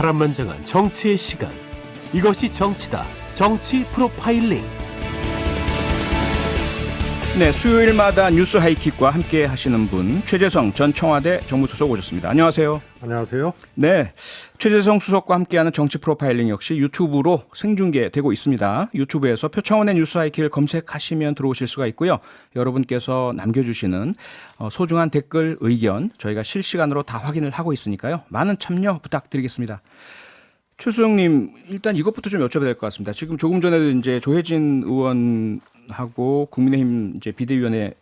파란만장한 정치의 시간. 이것이 정치다. 정치 프로파일링. 네, 수요일마다 뉴스 하이킥과 함께 하시는 분 최재성 전 청와대 정무수석 오셨습니다. 안녕하세요. 안녕하세요. 네, 최재성 수석과 함께하는 정치 프로파일링 역시 유튜브로 생중계되고 있습니다. 유튜브에서 표창원의 뉴스 하이킥을 검색하시면 들어오실 수가 있고요. 여러분께서 남겨주시는 소중한 댓글, 의견 저희가 실시간으로 다 확인을 하고 있으니까요. 많은 참여 부탁드리겠습니다. 최 수석님, 일단 이것부터 좀 여쭤봐야 될 것 같습니다. 지금 조금 전에도 이제 조혜진 의원하고 국민의힘 이제 비대위원회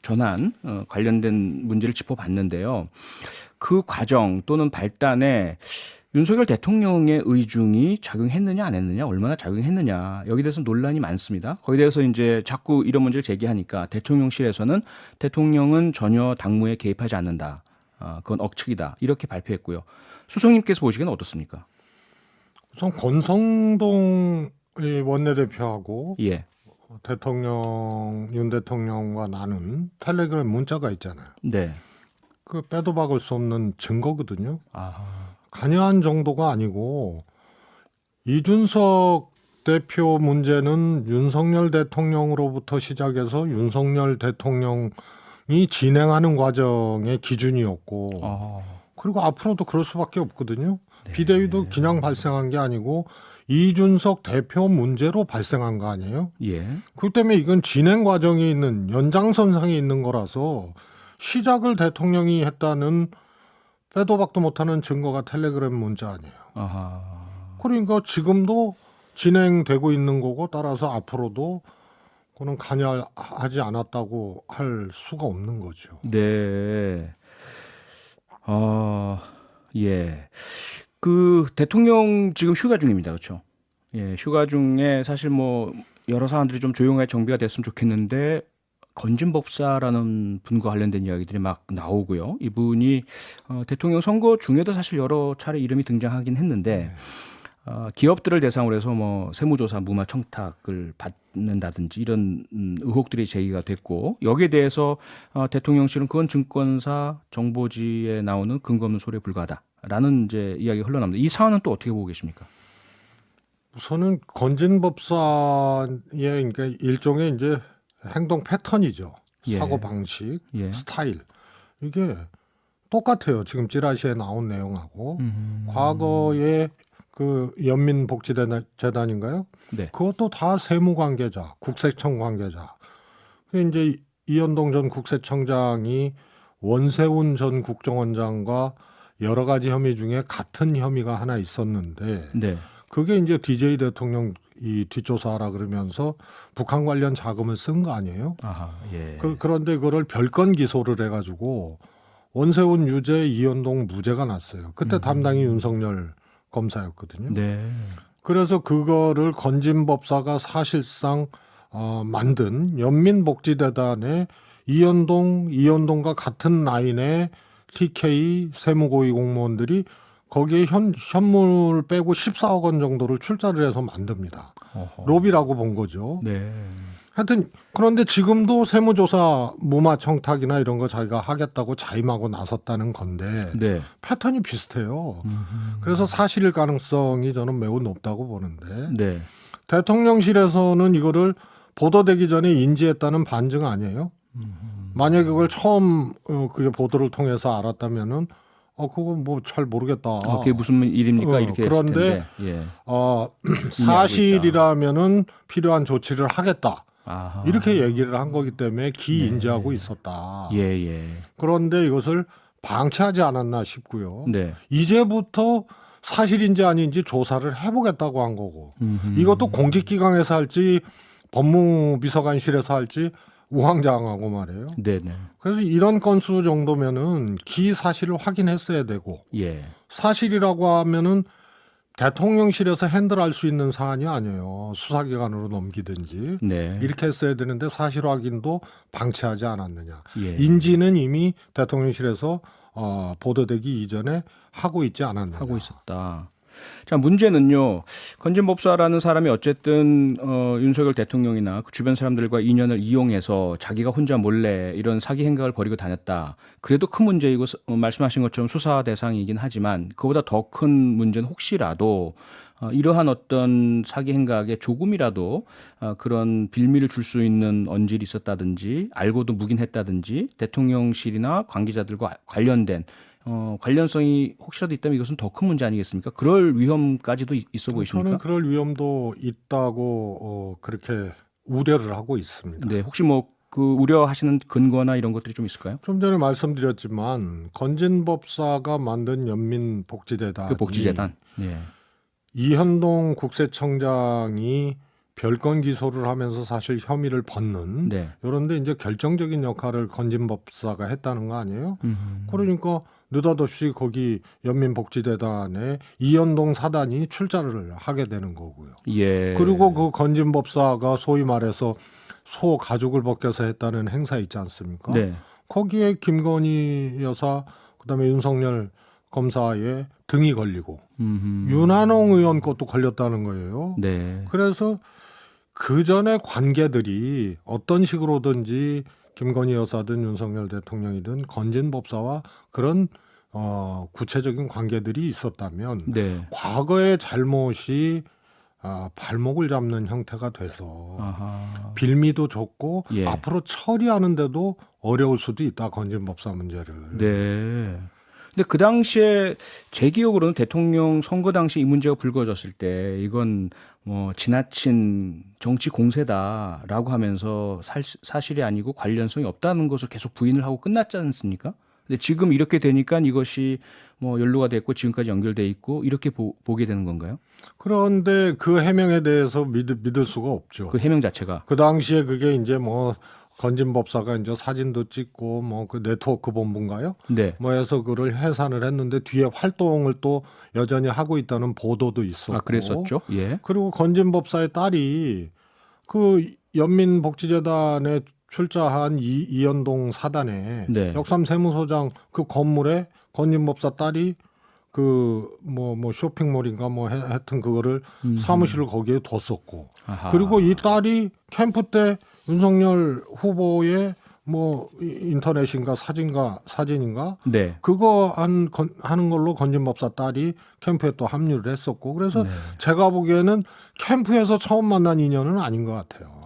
전환 관련된 문제를 짚어봤는데요. 그 과정 또는 발단에 윤석열 대통령의 의중이 작용했느냐 안 했느냐, 얼마나 작용했느냐, 여기 대해서 논란이 많습니다. 거기에 대해서 이제 자꾸 이런 문제를 제기하니까 대통령실에서는 대통령은 전혀 당무에 개입하지 않는다. 그건 억측이다. 이렇게 발표했고요. 수석님께서 보시기에는 어떻습니까? 우선 권성동 원내대표하고 예. 윤 대통령과 나눈 텔레그램 문자가 있잖아요. 네. 그 빼도 박을 수 없는 증거거든요. 아. 관여한 정도가 아니고 이준석 대표 문제는 윤석열 대통령으로부터 시작해서 윤석열 대통령이 진행하는 과정의 기준이었고 그리고 앞으로도 그럴 수밖에 없거든요. 네. 비대위도 그냥 발생한 게 아니고 이준석 대표 문제로 발생한 거 아니에요? 예. 그렇기 때문에 이건 진행 과정에 있는 연장선상에 있는 거라서 시작을 대통령이 했다는 빼도 박도 못하는 증거가 텔레그램 문자 아니에요. 아하. 그러니까 지금도 진행되고 있는 거고 따라서 앞으로도 그는 관여하지 않았다고 할 수가 없는 거죠. 네. 예. 그 대통령 지금 휴가 중입니다. 그렇죠? 예, 휴가 중에 사실 뭐 여러 사람들이 좀 조용하게 정비가 됐으면 좋겠는데 건진법사라는 분과 관련된 이야기들이 막 나오고요. 이분이 대통령 선거 중에도 사실 여러 차례 이름이 등장하긴 했는데 기업들을 대상으로 해서 뭐 세무조사 무마 청탁을 받는다든지 이런 의혹들이 제기가 됐고 여기에 대해서 대통령실은 그건 증권사 정보지에 나오는 근거 없는 소리에 불과하다라는 이제 이야기가 흘러나옵니다. 이 사안은 또 어떻게 보고 계십니까? 우선은 건진법사의 그러니까 일종의 이제 행동 패턴이죠. 예. 사고 방식, 예. 스타일 이게 똑같아요. 지금 찌라시에 나온 내용하고 과거에 그 연민복지재단인가요? 네. 그것도 다 세무 관계자, 국세청 관계자. 이제 이현동 전 국세청장이 원세훈 전 국정원장과 여러 가지 혐의 중에 같은 혐의가 하나 있었는데 네. 그게 이제 DJ 대통령 이 뒷조사하라 그러면서 북한 관련 자금을 쓴 거 아니에요? 아하. 예. 그런데 그거를 별건 기소를 해가지고 원세훈 유죄, 이현동 무죄가 났어요. 그때 담당이 윤석열 검사였거든요. 네. 그래서 그거를 건진법사가 사실상 만든 연민복지재단의 이현동과 같은 라인의 TK 세무고위 공무원들이 거기에 현물 빼고 14억 원 정도를 출자를 해서 만듭니다. 어허. 로비라고 본 거죠. 네. 하여튼 그런데 지금도 세무조사 무마 청탁이나 이런 거 자기가 하겠다고 자임하고 나섰다는 건데 네. 패턴이 비슷해요. 그래서 사실일 가능성이 저는 매우 높다고 보는데 네. 대통령실에서는 이거를 보도되기 전에 인지했다는 반증 아니에요? 만약에 그걸 처음 그게 보도를 통해서 알았다면은 그거 뭐 잘 모르겠다. 그게 무슨 일입니까? 이렇게 그런데 예. 사실이라면은 필요한 조치를 하겠다. 아하. 이렇게 얘기를 한 거기 때문에 기인지하고 있었다. 예. 그런데 이것을 방치하지 않았나 싶고요. 네. 이제부터 사실인지 아닌지 조사를 해보겠다고 한 거고 이것도 공직기관에서 할지 법무비서관실에서 할지 우왕좌왕하고 말이에요. 네네. 그래서 이런 건수 정도면은 기사실을 확인했어야 되고 예. 사실이라고 하면은 대통령실에서 핸들할 수 있는 사안이 아니에요. 수사기관으로 넘기든지 네. 이렇게 했어야 되는데 사실 확인도 방치하지 않았느냐. 예. 인지는 이미 대통령실에서 보도되기 이전에 하고 있지 않았느냐. 하고 있었다. 자, 문제는요. 건진법사라는 사람이 어쨌든 윤석열 대통령이나 그 주변 사람들과 인연을 이용해서 자기가 혼자 몰래 이런 사기 행각을 벌이고 다녔다. 그래도 큰 문제이고 말씀하신 것처럼 수사 대상이긴 하지만 그보다 더 큰 문제는 혹시라도 이러한 어떤 사기 행각에 조금이라도 그런 빌미를 줄 수 있는 언질이 있었다든지 알고도 묵인했다든지 대통령실이나 관계자들과 관련된 관련성이 혹시라도 있다면 이것은 더 큰 문제 아니겠습니까? 그럴 위험까지도 있어 보이십니까? 저는 그럴 위험도 있다고 그렇게 우려를 하고 있습니다. 네, 혹시 뭐 그 우려하시는 근거나 이런 것들이 좀 있을까요? 좀 전에 말씀드렸지만 건진법사가 만든 연민복지재단이 그 복지재단. 네. 이현동 국세청장이 별건 기소를 하면서 사실 혐의를 벗는 네. 이런데 이제 결정적인 역할을 건진법사가 했다는 거 아니에요? 그러니까 느닷없이 거기 연민복지재단에 이현동 사단이 출자를 하게 되는 거고요. 예. 그리고 그 건진법사가 소위 말해서 소 가죽을 벗겨서 했다는 행사 있지 않습니까? 네. 거기에 김건희 여사 그다음에 윤석열 검사의 등이 걸리고 윤한홍 의원 것도 걸렸다는 거예요. 네. 그래서 그 전에 관계들이 어떤 식으로든지 김건희 여사든 윤석열 대통령이든 건진법사와 그런 구체적인 관계들이 있었다면 네. 과거의 잘못이 발목을 잡는 형태가 돼서 아하. 빌미도 줬고 예. 앞으로 처리하는데도 어려울 수도 있다 건진법사 문제를. 네. 근데 그 당시에 제 기억으로는 대통령 선거 당시 이 문제가 불거졌을 때 이건 뭐 지나친 정치 공세다라고 하면서 사실이 아니고 관련성이 없다는 것을 계속 부인을 하고 끝났지 않습니까? 근데 지금 이렇게 되니까 이것이 뭐 연루가 됐고 지금까지 연결돼 있고 이렇게 보게 되는 건가요? 그런데 그 해명에 대해서 믿을 수가 없죠. 그 해명 자체가. 그 당시에 그게 이제 뭐 건진법사가 이제 사진도 찍고 뭐 그 네트워크 본부인가요? 네. 뭐 해서 그걸 해산을 했는데 뒤에 활동을 또 여전히 하고 있다는 보도도 있었고. 아, 그랬었죠. 예. 그리고 건진법사의 딸이 그 연민복지재단에 출자한 이현동 사단에 네. 역삼 세무서장 그 건물에 건진법사 딸이 그 뭐 쇼핑몰인가 뭐 하여튼 그거를 사무실을 거기에 뒀었고. 아하. 그리고 이 딸이 캠프 때 윤석열 후보의 뭐 인터넷인가 사진인가 네. 그거 하는 걸로 건진법사 딸이 캠프에 또 합류를 했었고 그래서 네. 제가 보기에는 캠프에서 처음 만난 인연은 아닌 것 같아요.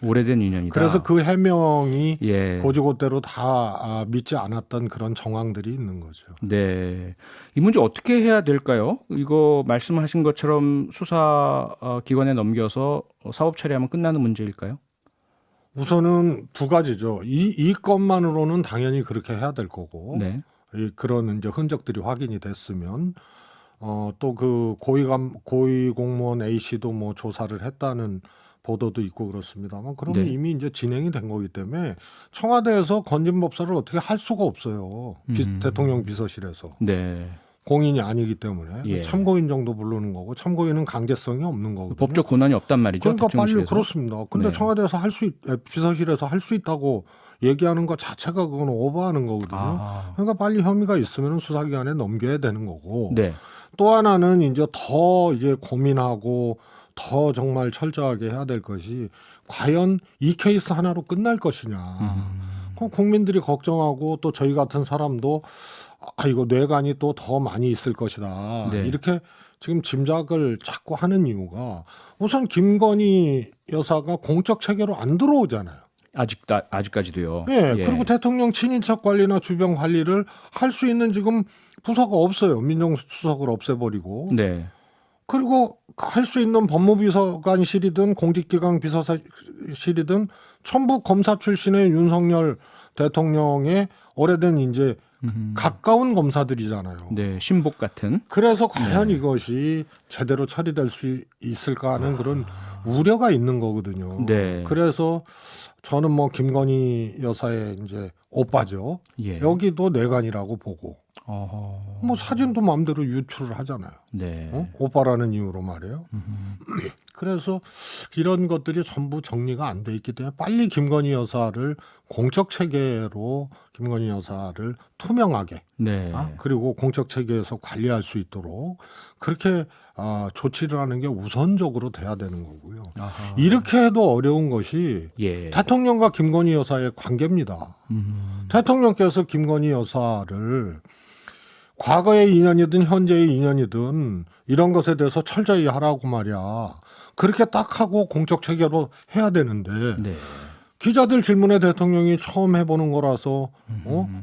오래된 인연이다. 그래서 그 해명이 예. 고지고대로 다 믿지 않았던 그런 정황들이 있는 거죠. 네. 이 문제 어떻게 해야 될까요? 이거 말씀하신 것처럼 수사 기관에 넘겨서 사법 처리하면 끝나는 문제일까요? 우선은 두 가지죠. 이 건만으로는 당연히 그렇게 해야 될 거고 네. 그런 이제 흔적들이 확인이 됐으면 또 그 고위 공무원 A 씨도 뭐 조사를 했다는 보도도 있고 그렇습니다만 그러면 네. 이미 이제 진행이 된 거기 때문에 청와대에서 건진법사를 어떻게 할 수가 없어요. 대통령 비서실에서 네. 공인이 아니기 때문에 예. 참고인 정도 부르는 거고 참고인은 강제성이 없는 거거든요. 법적 권한이 없단 말이죠. 그러니까 빨리 대통령실에서. 그렇습니다. 근데 네. 청와대에서 비서실에서 할 수 있다고 얘기하는 것 자체가 그건 오버하는 거거든요. 그러니까 빨리 혐의가 있으면 수사기관에 넘겨야 되는 거고. 네. 또 하나는 이제 더 이제 고민하고 더 정말 철저하게 해야 될 것이 과연 이 케이스 하나로 끝날 것이냐. 그럼 국민들이 걱정하고 또 저희 같은 사람도 이거 뇌관이 또 더 많이 있을 것이다. 네. 이렇게 지금 짐작을 자꾸 하는 이유가 우선 김건희 여사가 공적 체계로 안 들어오잖아요. 아직까지도요. 네, 예. 그리고 대통령 친인척 관리나 주변 관리를 할 수 있는 지금 부서가 없어요. 민정수석을 없애버리고. 네. 그리고 할 수 있는 법무비서관실이든 공직기강 비서실이든 전부 검사 출신의 윤석열 대통령의 오래된 이제 가까운 검사들이잖아요. 네. 신복 같은. 그래서 과연 이것이 제대로 처리될 수 있을까 하는 그런 우려가 있는 거거든요. 네. 그래서 저는 뭐 김건희 여사의 이제 오빠죠. 예. 여기도 내관이라고 보고 뭐 사진도 마음대로 유출을 하잖아요. 네. 오빠라는 이유로 말이에요. 그래서 이런 것들이 전부 정리가 안 돼 있기 때문에 빨리 김건희 여사를 공적 체계로 김건희 여사를 투명하게 네. 그리고 공적 체계에서 관리할 수 있도록 그렇게 조치를 하는 게 우선적으로 돼야 되는 거고요. 아하. 이렇게 해도 어려운 것이 예. 대통령과 김건희 여사의 관계입니다. 대통령께서 김건희 여사를 과거의 인연이든 현재의 인연이든 이런 것에 대해서 철저히 하라고 말이야. 그렇게 딱 하고 공적 체계로 해야 되는데 네. 기자들 질문에 대통령이 처음 해보는 거라서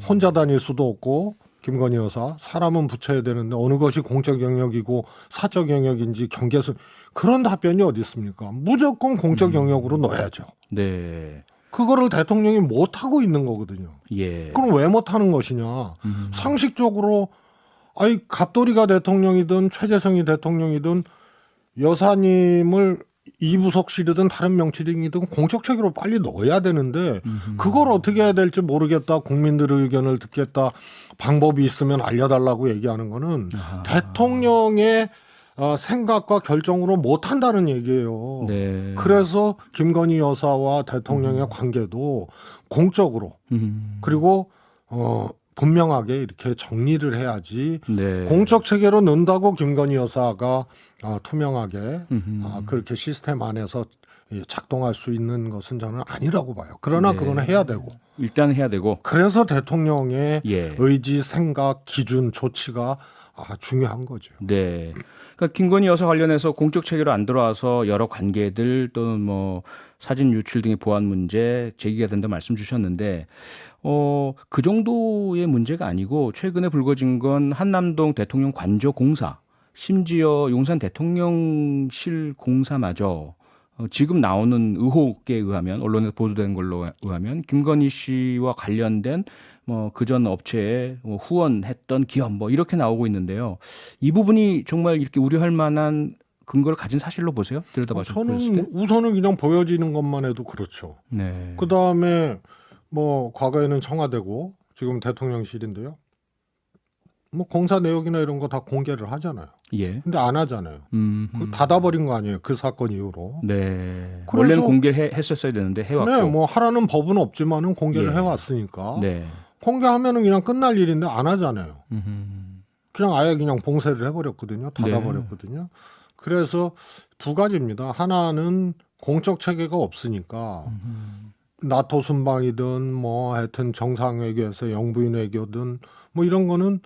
혼자 다닐 수도 없고 김건희 여사 사람은 붙여야 되는데 어느 것이 공적 영역이고 사적 영역인지 경계선 그런 답변이 어디 있습니까? 무조건 공적 영역으로 넣어야죠. 네. 그거를 대통령이 못하고 있는 거거든요. 예. 그럼 왜 못하는 것이냐. 상식적으로 갑돌이가 대통령이든 최재성이 대통령이든 여사님을 이부속실이든 다른 명칭이든 공적 체계로 빨리 넣어야 되는데 그걸 어떻게 해야 될지 모르겠다. 국민들의 의견을 듣겠다. 방법이 있으면 알려달라고 얘기하는 거는 대통령의 생각과 결정으로 못한다는 얘기예요. 네. 그래서 김건희 여사와 대통령의 관계도 공적으로 그리고 분명하게 이렇게 정리를 해야지 네. 공적 체계로 넣는다고 김건희 여사가 투명하게 그렇게 시스템 안에서 작동할 수 있는 것은 저는 아니라고 봐요. 그러나 네. 그거는 해야 되고 일단 해야 되고. 그래서 대통령의 예. 의지, 생각, 기준, 조치가 중요한 거죠. 네. 그러니까 김건희 여사 관련해서 공적 체계로 안 들어와서 여러 관계들 또는 뭐 사진 유출 등의 보안 문제 제기가 된다 말씀 주셨는데 그 정도의 문제가 아니고 최근에 불거진 건 한남동 대통령 관저 공사 심지어 용산 대통령실 공사마저 지금 나오는 의혹에 의하면 언론에 보도된 걸로 의하면 김건희 씨와 관련된 뭐 그전 업체에 후원했던 기업 뭐 이렇게 나오고 있는데요. 이 부분이 정말 이렇게 우려할 만한 근거를 가진 사실로 보세요? 들여다봐서 보셨을 때? 저는 우선은 그냥 보여지는 것만 해도 그렇죠. 네. 그 다음에 뭐 과거에는 청와대고 지금 대통령실인데요. 뭐 공사 내역이나 이런 거 다 공개를 하잖아요. 예. 근데 안 하잖아요. 그 닫아버린 거 아니에요. 그 사건 이후로. 네. 그래서- 원래는 공개했었어야 되는데 해왔고. 네, 뭐 하라는 법은 없지만은 공개를 예. 해왔으니까 네. 공개하면은 그냥 끝날 일인데 안 하잖아요. 음흠. 그냥 아예 그냥 봉쇄를 해버렸거든요. 닫아버렸거든요. 그래서 두 가지입니다. 하나는 공적 체계가 없으니까 나토 순방이든 뭐 하여튼 정상외교에서 영부인 외교든 뭐 이런 거는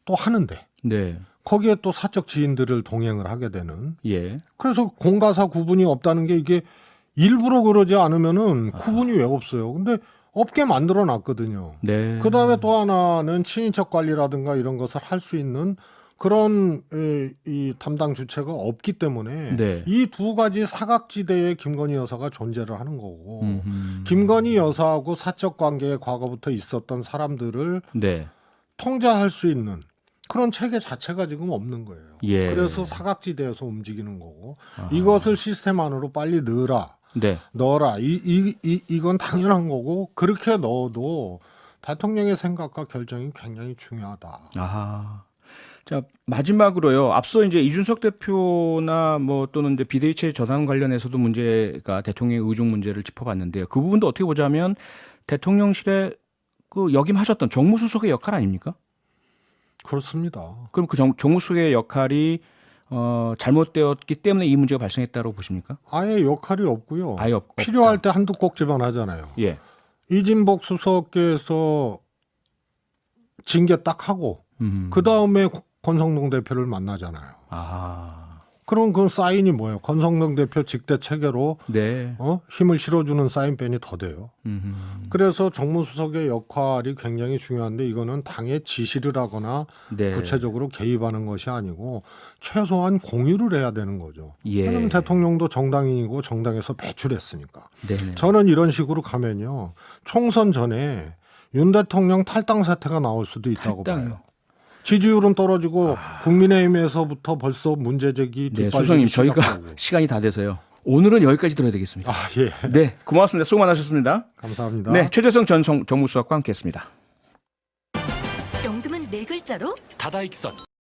또 하는데 네. 거기에 또 사적 지인들을 동행을 하게 되는 예. 그래서 공가사 구분이 없다는 게 이게 일부러 그러지 않으면은 구분이 왜 없어요. 근데 없게 만들어 놨거든요. 네. 그 다음에 또 하나는 친인척 관리라든가 이런 것을 할 수 있는 그런 이 담당 주체가 없기 때문에 네. 이 두 가지 사각지대에 김건희 여사가 존재를 하는 거고 음흠. 김건희 여사하고 사적 관계에 과거부터 있었던 사람들을 네. 통제할 수 있는 그런 체계 자체가 지금 없는 거예요. 예. 그래서 사각지대에서 움직이는 거고 이것을 시스템 안으로 빨리 네. 넣어라. 이건 당연한 거고 그렇게 넣어도 대통령의 생각과 결정이 굉장히 중요하다. 아하. 자, 마지막으로요. 앞서 이제 이준석 대표나 뭐 또는 이제 비대위체 전환 관련해서도 문제가 대통령의 의중 문제를 짚어봤는데요. 그 부분도 어떻게 보자면 대통령실에 그 역임하셨던 정무수석의 역할 아닙니까? 그렇습니다. 그럼 그 정무수석의 역할이 잘못되었기 때문에 이 문제가 발생했다고 보십니까? 아예 역할이 없고요. 아예 필요할 때 한두 꼭지만 하잖아요. 예. 이진복 수석께서 징계 딱 하고 그 다음에 권성동 대표를 만나잖아요. 아. 그럼 그 사인이 뭐예요? 권성동 대표 직대 체계로 네. 힘을 실어주는 사인펜이 더 돼요. 그래서 정무수석의 역할이 굉장히 중요한데 이거는 당의 지시를 하거나 네. 구체적으로 개입하는 것이 아니고 최소한 공유를 해야 되는 거죠. 예. 왜냐하면 대통령도 정당인이고 정당에서 배출했으니까. 네. 저는 이런 식으로 가면요. 총선 전에 윤 대통령 탈당 사태가 나올 수도 있다고 탈당이요? 봐요. 지지율은 떨어지고 국민의힘에서부터 벌써 문제 제기 네, 뒷발리기 수석님 저희가 시작하고. 시간이 다 돼서요. 오늘은 여기까지 들어야 되겠습니다. 예. 네, 고맙습니다. 수고 많으셨습니다. 감사합니다. 네, 최재성 전 정무수석과 함께했습니다. 영등은 내 문자로 다다익선